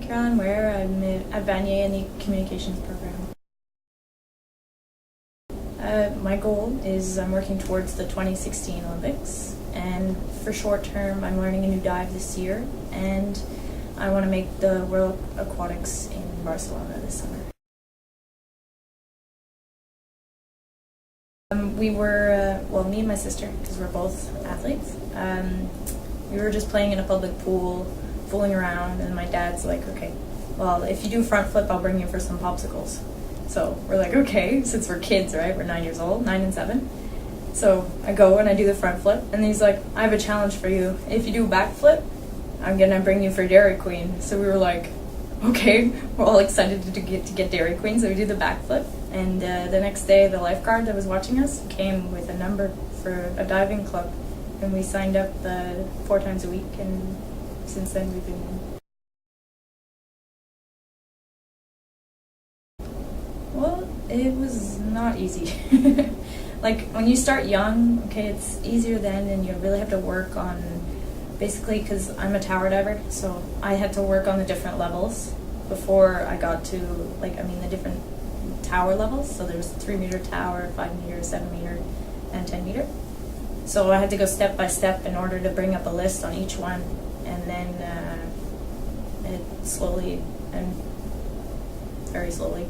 Caroline Ware. I'm at Vanier in the communications program. My goal is I'm working towards the 2016 Olympics, and for short term I'm learning a new dive this year, and I want to make the World Aquatics in Barcelona this summer. We were, me and my sister, because we're both athletes, we were just playing in a public pool, fooling around, and my dad's like, okay, well, if you do front flip, I'll bring you for some popsicles. So we're like, okay, since we're kids, right? We're 9 years old, 9 and 7. So I go and I do the front flip, and he's like, I have a challenge for you. If you do back flip, I'm gonna bring you for Dairy Queen. So we were like, okay, we're all excited to get Dairy Queen, so we do the back flip. And the next day, the lifeguard that was watching us came with a number for a diving club, and we signed up 4 times a week, and since then we've been. Well, it was not easy. Like, when you start young, okay, it's easier then, and you really have to work on, basically, because I'm a tower diver, so I had to work on the different levels before I got to, the different tower levels. So there was a 3-meter tower, 5-meter, 7-meter, and 10-meter. So I had to go step by step in order to bring up a list on each one, and then it slowly and very slowly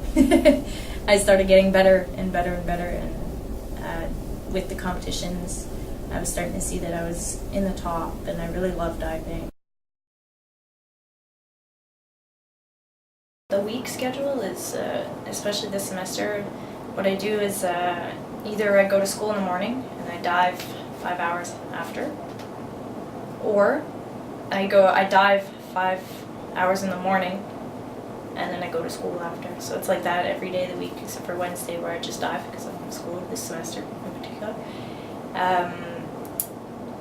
I started getting better and better and better, and with the competitions I was starting to see that I was in the top, and I really loved diving. The week schedule is, especially this semester, what I do is either I go to school in the morning and I dive 5 hours after, or I dive 5 hours in the morning and then I go to school after. So it's like that every day of the week except for Wednesday, where I just dive because I'm in school this semester in particular.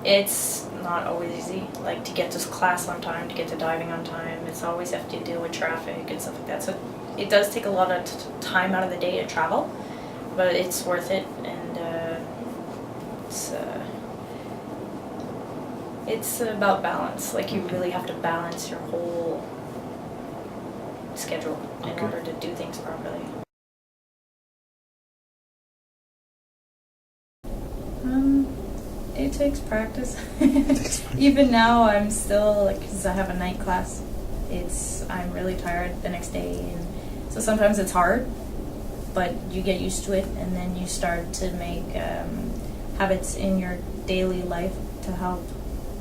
It's not always easy, like to get to class on time, to get to diving on time. It's always have to deal with traffic and stuff like that. So it does take a lot of time out of the day to travel, but it's worth it, and it's about balance. Like, you really have to balance your whole schedule in order to do things properly. It takes practice. Even now, I'm still, because I have a night class, I'm really tired the next day, and so sometimes it's hard, but you get used to it, and then you start to make habits in your daily life to help.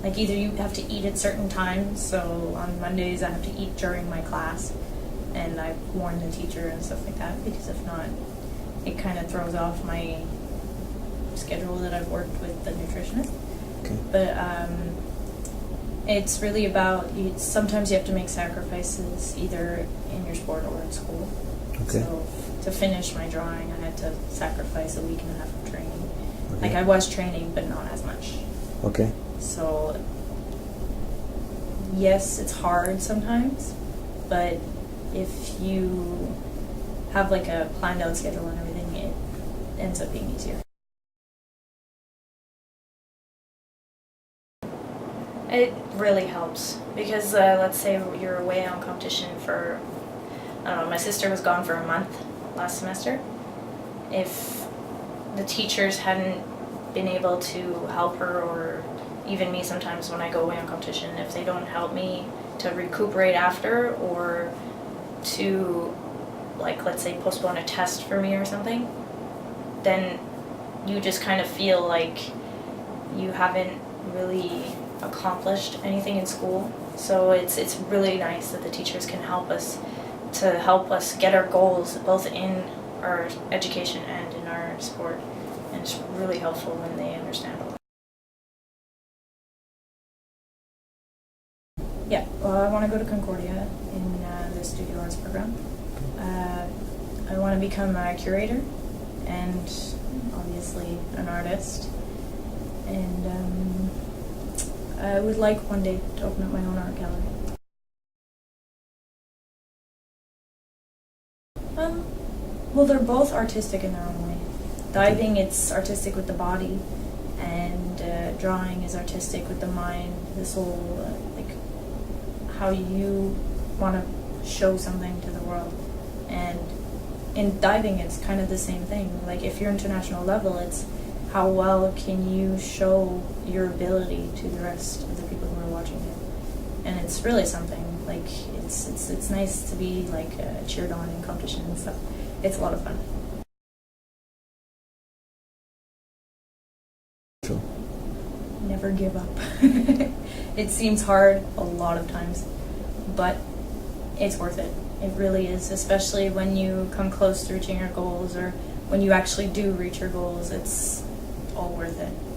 Like, either you have to eat at certain times, so on Mondays I have to eat during my class, and I warn the teacher and stuff like that, because if not, it kind of throws off my schedule that I've worked with the nutritionist. Okay. But it's really about, sometimes you have to make sacrifices either in your sport or in school. Okay. So to finish my drawing, I had to sacrifice a week and a half of training. Okay. Like, I was training, but not as much. Okay. So yes, it's hard sometimes, but if you have like a planned out schedule and everything, it ends up being easier. It really helps, because let's say you're away on competition for, I don't know, my sister was gone for a month last semester. If the teachers hadn't been able to help her, or even me sometimes when I go away on competition, if they don't help me to recuperate after, or to, like, let's say postpone a test for me or something, then you just kind of feel like you haven't really accomplished anything in school. So it's really nice that the teachers can help us get our goals, both in our education and in our sport, and it's really helpful when they understand all that. Yeah, well, I want to go to Concordia in the studio arts program. I want to become a curator and obviously an artist, and I would like one day to open up my own art gallery. Well, they're both artistic in their own way. Diving, it's artistic with the body, and drawing is artistic with the mind, the soul, like how you want to show something to the world. And in diving, it's kind of the same thing. Like, if you're international level, it's how well can you show your ability to the rest of the people who are watching it. And it's really something. Like, it's nice to be like cheered on in competition and stuff. It's a lot of fun. Never give up. It seems hard a lot of times, but it's worth it. It really is, especially when you come close to reaching your goals, or when you actually do reach your goals. It's all worth it.